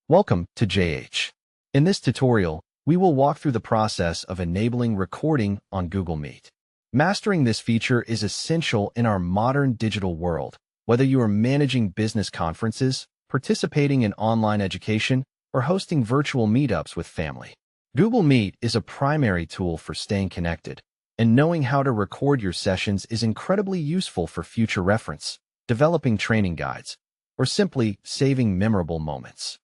Welcome to JH. In this tutorial, we will walk through the process of enabling recording on Google Meet. Mastering this feature is essential in our modern digital world, whether you are managing business conferences, participating in online education, or hosting virtual meetups with family. Google Meet is a primary tool for staying connected, and knowing how to record your sessions is incredibly useful for future reference, developing training guides, or simply saving memorable moments.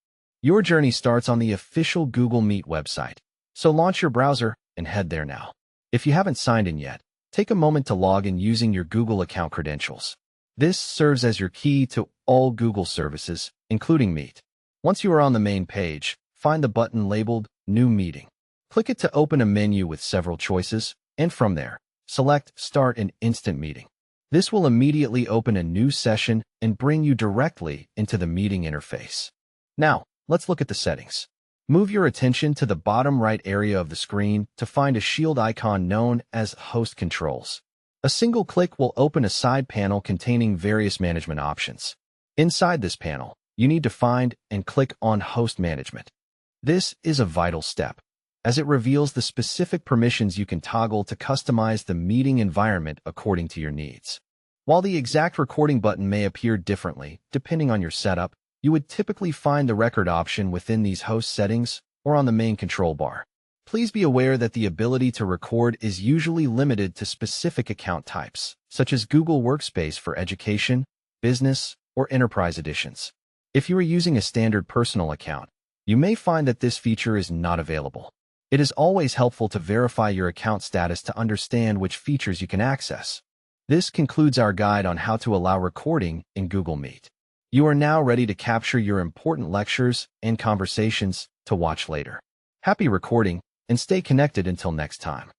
Your journey starts on the official Google Meet website, so launch your browser and head there now. If you haven't signed in yet, take a moment to log in using your Google account credentials. This serves as your key to all Google services, including Meet. Once you are on the main page, find the button labeled New Meeting. Click it to open a menu with several choices, and from there, select Start an Instant Meeting. This will immediately open a new session and bring you directly into the meeting interface. Now, let's look at the settings. Move your attention to the bottom right area of the screen to find a shield icon known as Host Controls. A single click will open a side panel containing various management options. Inside this panel, you need to find and click on Host Management. This is a vital step, as it reveals the specific permissions you can toggle to customize the meeting environment according to your needs. While the exact recording button may appear differently depending on your setup, you would typically find the record option within these host settings or on the main control bar. Please be aware that the ability to record is usually limited to specific account types, such as Google Workspace for education, business, or enterprise editions. If you are using a standard personal account, you may find that this feature is not available. It is always helpful to verify your account status to understand which features you can access. This concludes our guide on how to allow recording in Google Meet. You are now ready to capture your important lectures and conversations to watch later. Happy recording, and stay connected until next time.